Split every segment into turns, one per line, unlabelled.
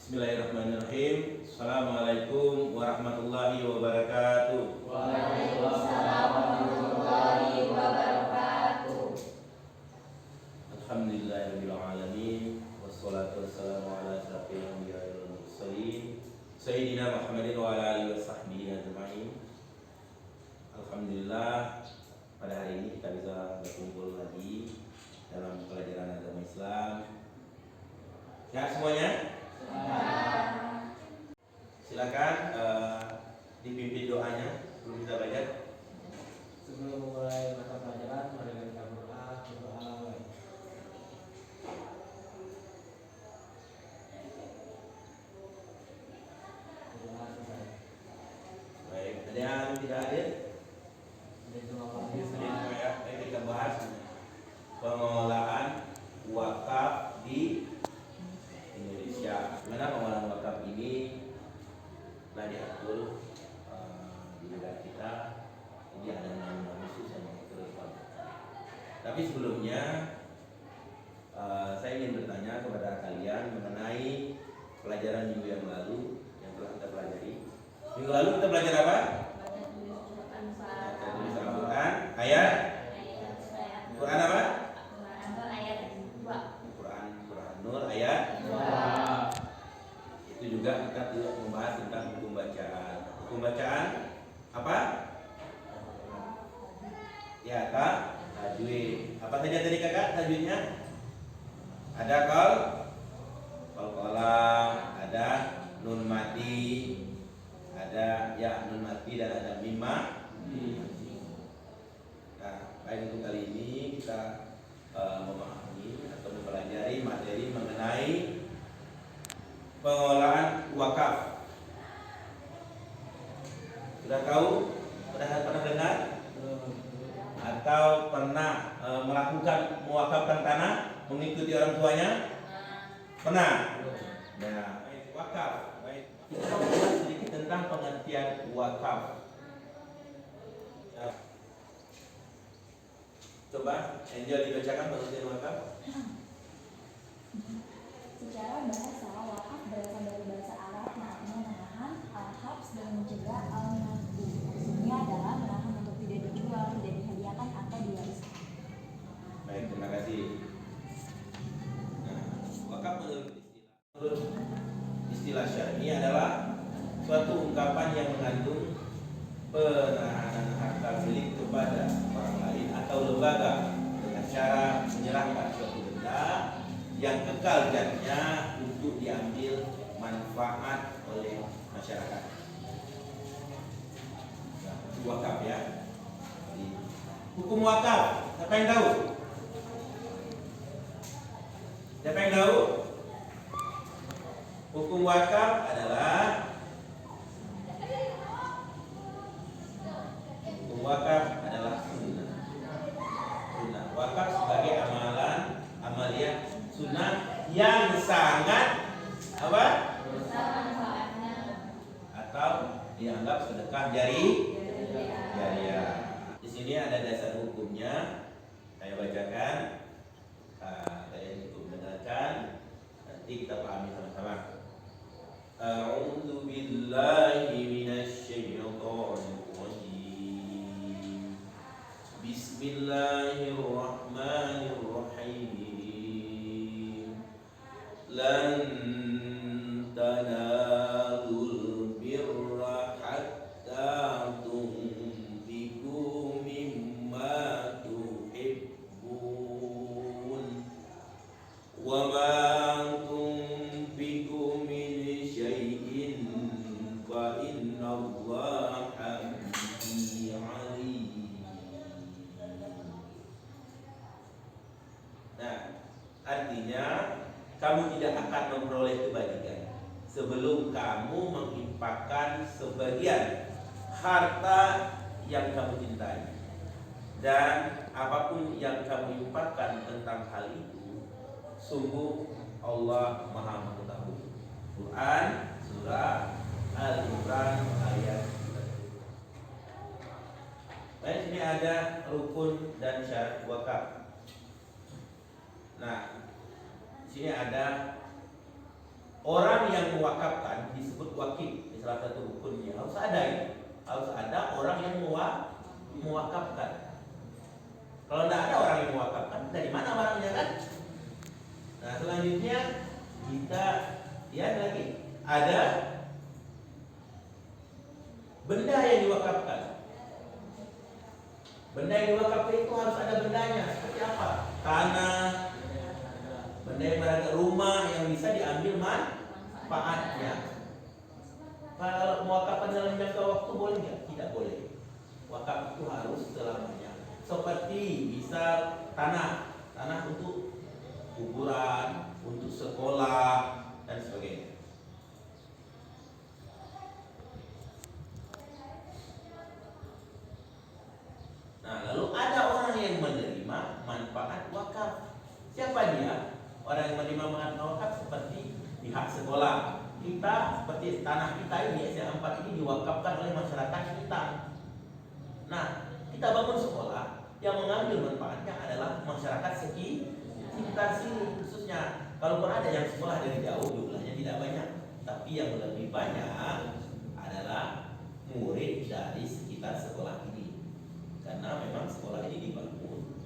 Bismillahirrahmanirrahim. Assalamualaikum warahmatullahi wabarakatuh.
Waalaikumsalam warahmatullahi wabarakatuh.
Alhamdulillahirabbil alamin wassalatu wassalamu ala asyrafil anbiya'i wal mursalin sayyidina Muhammadin wa ala alihi washabbihi ajmain. Alhamdulillah, pada hari ini kita bisa berkumpul lagi dalam pelajaran agama Islam. Ya semuanya? Silakan dipimpin doanya sebelum kita belajar.
Sebelum memulai mata pelajaran, mari kita berdoa.
Baik, ada yang tidak hadir?
Ada cuma Pak
Hadir semua ya. Baik, kita bahas pengelolaan wakaf di Indonesia. Gimana pengelolaan wakaf ini telah diatur di negara kita. Jadi ada undang-undang khusus yang mengatur wakaf. Tapi sebelumnya saya ingin bertanya kepada kalian mengenai pelajaran minggu yang lalu yang telah kita pelajari. Minggu lalu kita belajar apa? Baca tulis Al-Quran ayat. Quran apa? Quran Nur ayat. Itu juga kita tidak membahas tentang hukum bacaan. Hukum bacaan apa? Ya, tajwid. Apa saja tadi kakak tajwidnya? Ada qalam, ada nun mati, ada ya nun mati dan ada mimma. Nah, baik untuk kali ini kita memahami atau mempelajari materi mengenai pengelolaan wakaf. Sudah tahu? Pernah dengar? Atau pernah melakukan mewakafkan tanah mengikuti orang tuanya? Pernah? Nah, wakaf. Baik. Kita bahas sedikit tentang pengertian wakaf. Ya. Coba Angel dibacakan pengertian wakaf.
Secara bahasa, wakaf berasal dari bahasa Arab maknanya menahan, al-habs dan mencegah, al-nafdu. Maksudnya adalah menahan untuk tidak dijual, tidak dihadiahkan atau diwariskan.
Baik, terima kasih. Nah, wakaf menurut istilah syar'i adalah suatu ungkapan yang mengandung penahanan harta milik kepada orang lain atau lembaga dengan cara menyerahkan suatu benda yang kekal jadinya untuk diambil manfaat oleh masyarakat. Nah, itu wakaf ya. Hukum wakaf, siapa yang tahu? Siapa yang tahu? Hukum wakaf adalah sunnah. Wakaf sebagai amalia sunnah yang sangat apa? Atau dianggap sedekah jariah. Di sini ada dasar hukumnya. Saya bacakan. Kalian cukup mendengarkan. Nanti kita pahami sama-sama. A'udzu billahi minasy syaithanir rajim. Bismillahirrahmanirrahim. Lan tanalul birra hatta tunfiqu mimma tuhibbun wa ma tunfiqu min syai'in fa innallaha bihi alim. Nah, artinya kamu tidak akan memperoleh kebajikan sebelum kamu menginfakkan sebagian harta yang kamu cintai, dan apapun yang kamu infakkan tentang hal itu, sungguh Allah Maha Mengetahui. Quran surah Al-Imran ayat 1. Baik, ini ada rukun dan syarat wakaf. Nah, di sini ada orang yang mewakafkan disebut wakil di salah satu rukunnya. Harus ada ya. Harus ada orang yang mewakafkan. Kalau tidak ada orang yang mewakafkan, dari mana barangnya kan? Nah selanjutnya kita lihat lagi ada benda yang diwakafkan. Benda yang diwakafkan itu harus ada bendanya. Seperti apa? Tanah, benda yang berada rumah yang bisa diambil manfaatnya. Kalau mewakafkan dalam jangka waktu boleh nggak? Tidak boleh. Wakaf itu harus selamanya. Seperti misal tanah untuk kuburan, untuk sekolah dan sebagainya. Nah, lalu ada orang yang menerima manfaat wakaf. Siapa dia? Orang yang menerima manfaat wakaf seperti pihak sekolah. Kita seperti tanah kita ini SMA 4 ini diwakafkan oleh masyarakat kita. Nah, kita bangun sekolah, yang mengambil manfaatnya adalah masyarakat sekitar sini khususnya. Kalaupun ada yang sekolah dari jauh, jumlahnya tidak banyak, tapi yang lebih banyak adalah murid dari sekitar sekolah ini. Karena memang sekolah ini dibangun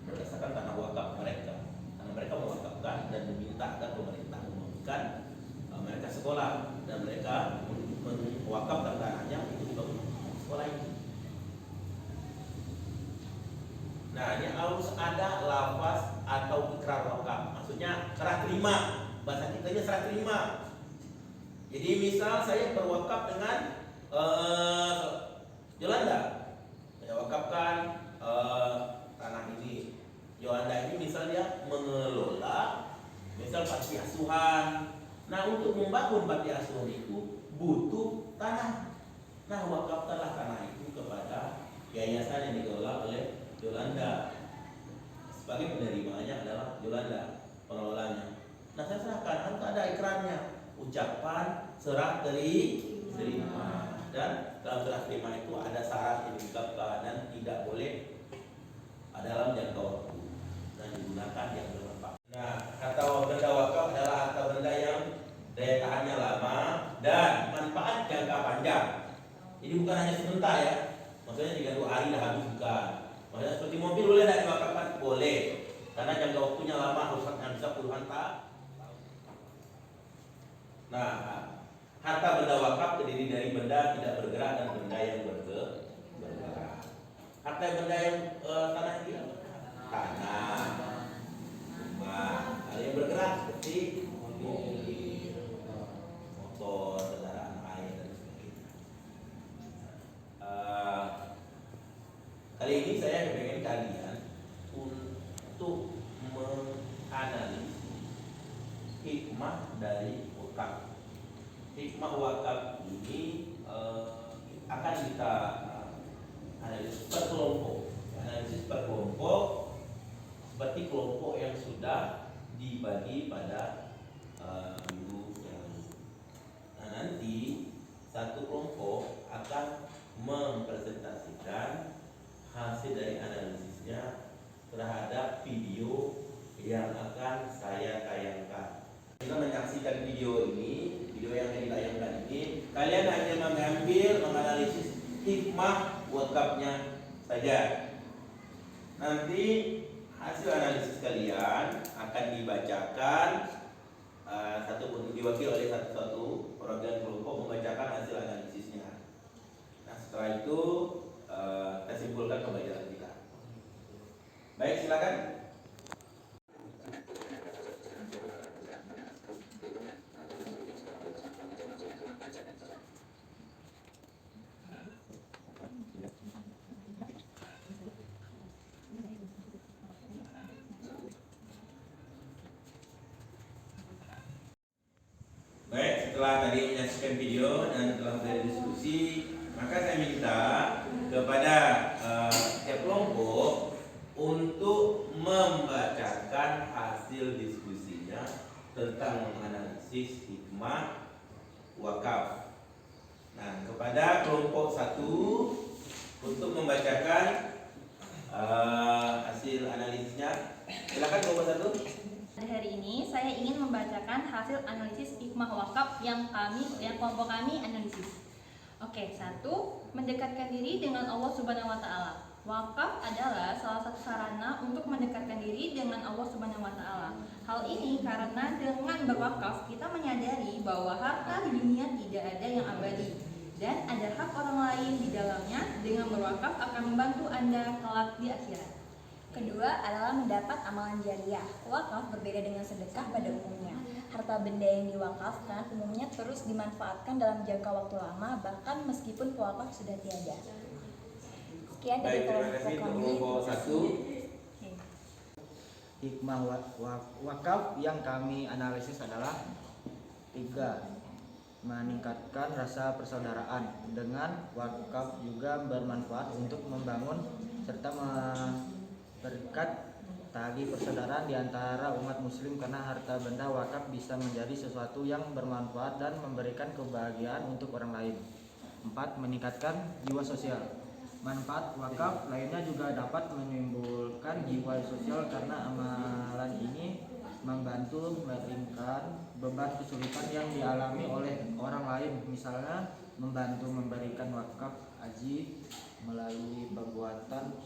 berdasarkan tanah wakaf mereka. Karena mereka mewakafkan dan meminta agar pemerintah membangunkan mereka sekolah, dan mereka mewakafkan tanahnya untuk dibangun sekolah ini. Nah, ini harus ada lafaz atau ikrar wakaf. Maksudnya serah terima. Bahasa kitanya serah terima. Jadi misal saya berwakaf dengan Yolanda. Saya wakafkan tanah ini. Yolanda ini misal dia mengelola misal panti asuhan. Nah, untuk membangun panti asuhan itu butuh tanah. Nah, wakafkanlah tanah itu kepada yayasan yang dikelola oleh Yolanda. Sebagai penerimanya adalah Yolanda, pengelolanya. Nah, saya serahkan, harus ada ikrarnya, ucapan serah terima. Dan dalam serah terima itu ada syarat yang diungkapkan dan tidak boleh dalam jangka waktu dan digunakan yang bermanfaat. Nah, atau benda wakaf adalah harta benda yang daya tahannya lama dan manfaat jangka panjang. Jadi bukan hanya sebentar ya. Maksudnya 3 hari dah habis, bukan. Maksudnya seperti mobil boleh tidak diwakafkan? Boleh. Karena jangka waktunya lama, rusaknya bisa puluhan tahun. Nah, harta benda wakaf terdiri dari benda tidak bergerak dan benda yang bergerak. Harta benda yang tanah ini tanah, rumah. Ada yang bergerak seperti mobil, motor, kendaraan air dan sebagainya. Kali ini saya ingin kalian untuk menganalisis hikmah dari wakaf. Hikmah wakaf ini akan kita analisis per kelompok. Analisis per kelompok seperti kelompok yang sudah dibagi pada minggu yang lalu. Nah, nanti satu kelompok akan mempresentasikan hasil dari analisisnya terhadap video yang akan saya tayangkan. Kita menyaksikan video ini, video yang ditayangkan ini, kalian hanya mengambil menganalisis hikmah wakafnya saja. Nanti hasil analisis kalian akan dibacakan diwakili oleh satu perwakilan kelompok membacakan hasil analisisnya. Nah, setelah itu kita simpulkan pembelajaran kita. Baik, silakan. Baik, setelah tadi menyaksikan video dan telah berdiskusi, maka saya minta kepada setiap kelompok untuk membacakan hasil diskusinya tentang menganalisis hikmah wakaf. Nah, kepada kelompok 1 untuk membacakan hasil analisisnya, silakan kelompok 1.
Hari ini saya
saya ingin membacakan hasil analisis hikmah wakaf yang kelompok kami analisis. Oke, 1. Mendekatkan diri dengan Allah Subhanahu wa taala. Wakaf adalah salah satu sarana untuk mendekatkan diri dengan Allah Subhanahu wa taala. Hal ini karena dengan berwakaf kita menyadari bahwa harta di dunia tidak ada yang abadi dan ada hak orang lain di dalamnya. Dengan berwakaf akan membantu Anda kelak di akhirat.
Kedua adalah mendapat amalan jariah. Wakaf berbeda dengan sedekah pada umumnya. Harta benda yang diwakafkan umumnya terus dimanfaatkan dalam jangka waktu lama, bahkan meskipun wakaf sudah tiada. Sekian dari
Baik, terima kasih untuk kelompok 1.
Hikmah wakaf yang kami analisis adalah 3. Meningkatkan rasa persaudaraan. Dengan wakaf juga bermanfaat untuk membangun serta memperkuat tali persaudaraan di antara umat muslim karena harta benda wakaf bisa menjadi sesuatu yang bermanfaat dan memberikan kebahagiaan untuk orang lain. 4. Meningkatkan jiwa sosial. Manfaat wakaf lainnya juga dapat menimbulkan jiwa sosial karena amalan ini membantu meringankan beban kesulitan yang dialami oleh orang lain, misalnya membantu memberikan wakaf haji melalui pembuatan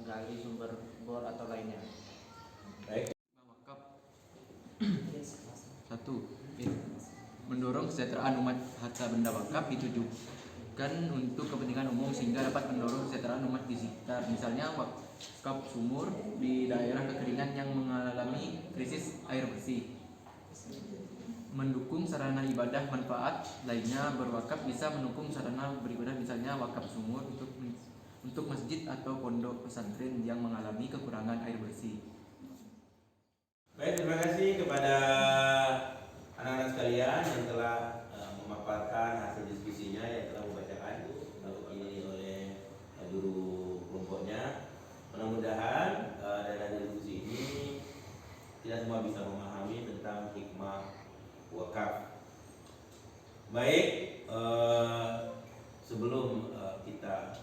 gali sumber bor atau lainnya.
Baik.
Wakaf 1. Mendorong kesejahteraan umat. Harta benda wakaf ditujukan untuk kepentingan umum sehingga dapat mendorong kesejahteraan umat di sekitar. Misalnya wakaf sumur di daerah kekeringan yang mengalami krisis air bersih. Mendukung sarana ibadah. Manfaat lainnya berwakaf bisa mendukung sarana beribadah, misalnya wakaf sumur untuk masjid atau pondok pesantren yang mengalami kekurangan air bersih.
Baik, terima kasih kepada anak-anak sekalian yang telah memaparkan hasil diskusinya, yang telah membacakan ini oleh guru kelompoknya. Mudah-mudahan dari diskusi ini tidak semua bisa memahami tentang hikmah wakaf. Baik, sebelum kita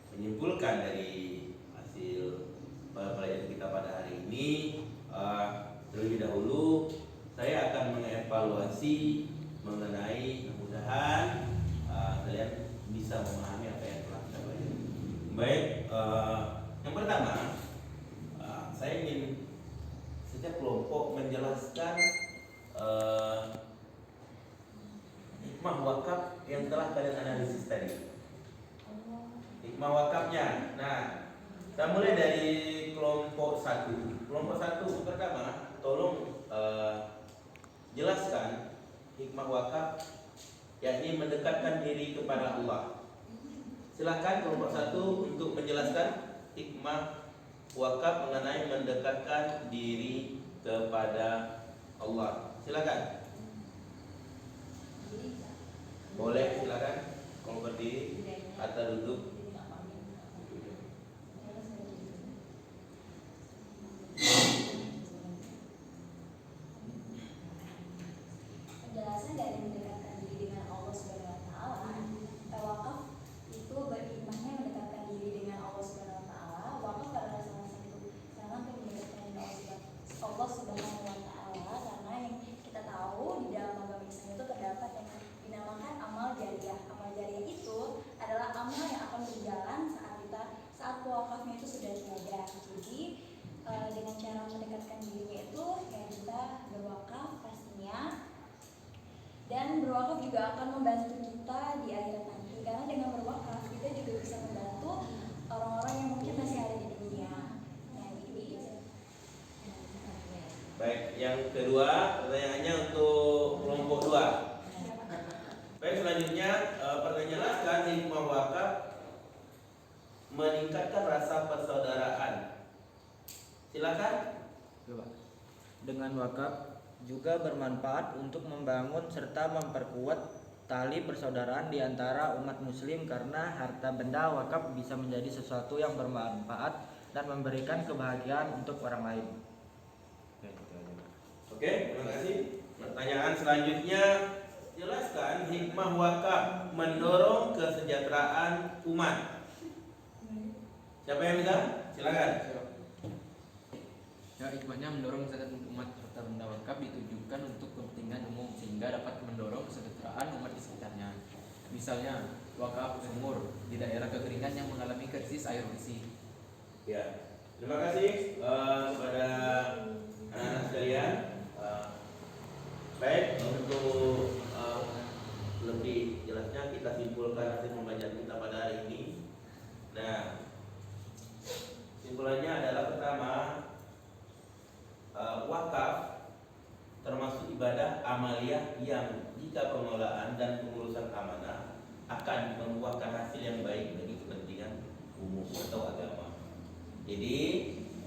menyimpulkan dari hasil pelajaran kita pada hari ini, terlebih dahulu saya akan mengevaluasi mengenai, mudah-mudahan kalian bisa memahami apa yang telah kita pelajari. Baik, yang pertama saya ingin setiap kelompok menjelaskan hikmah wakaf yang telah kalian analisis tadi. Hikmah wakafnya. Nah, kita mulai dari kelompok 1. Kelompok 1 pertama, tolong jelaskan hikmah wakaf, yakni mendekatkan diri kepada Allah. Silakan kelompok 1 untuk menjelaskan hikmah wakaf mengenai mendekatkan diri kepada Allah. Silakan. Boleh, silakan. Kalau berdiri atau duduk.
Penjelasan dari mendekatkan diri dengan Allah Subhanahu wa taala. Wakaf itu berhikmahnya mendekatkan diri dengan Allah Subhanahu wa taala. Wakaf adalah salah satu cara untuk mendekatkan diri Allah Subhanahu wa taala, karena yang kita tahu di dalam agama Islam itu terdapat yang dinamakan amal jariah. Amal jariah itu adalah amal yang akan berjalan saat wakafnya itu sudah tiada. Jadi dengan cara mendekatkan dirinya itu ya kita berwakaf pastinya, dan berwakaf juga akan membantu kita di akhirat nanti, karena dengan berwakaf kita juga bisa membantu orang-orang yang mungkin masih ada di dunia. Nah, itu.
Baik, yang kedua pertanyaannya untuk kelompok 2. Baik, selanjutnya pertanyaan jelaskan hikmah wakaf meningkatkan rasa persaudaraan. Silakan.
Dengan wakaf juga bermanfaat untuk membangun serta memperkuat tali persaudaraan di antara umat muslim karena harta benda wakaf bisa menjadi sesuatu yang bermanfaat dan memberikan kebahagiaan untuk orang lain.
Oke, terima kasih. Pertanyaan selanjutnya, jelaskan hikmah wakaf mendorong kesejahteraan umat. Siapa yang bisa? Silakan.
Ya, hikmahnya mendorong kesejahteraan umat harta benda wakaf ditujukan untuk kepentingan umum sehingga dapat mendorong kesejahteraan umat di sekitarnya. Misalnya, wakaf sumur di daerah kekeringan yang mengalami krisis air bersih.
Ya, terima kasih kepada anak-anak sekalian. Baik, untuk lebih jelasnya kita simpulkan hasil pembelajaran kita pada hari ini. Nah, simpulannya adalah pertama, wakaf termasuk ibadah amaliyah yang jika pengelolaan dan pengurusan amanah akan membuahkan hasil yang baik bagi kepentingan umum atau agama. Jadi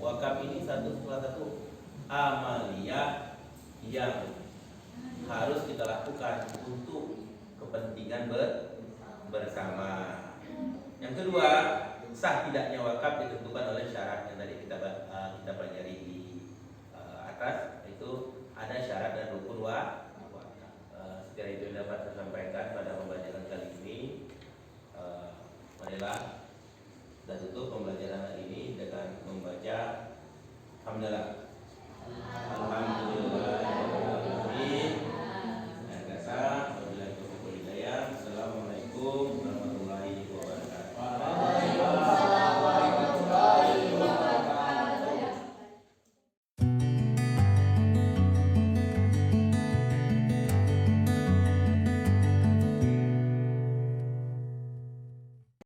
wakaf ini salah satu amaliyah yang harus kita lakukan untuk kepentingan bersama. Yang kedua, sah tidaknya wakaf ditentukan oleh syarat yang tadi kita pelajari di atas, itu ada syarat dan rukun wakaf. Sekira itu yang dapat saya sampaikan pada pembelajaran kali ini. Marilah kita tutup pembelajaran hari ini dengan membaca hamdalah.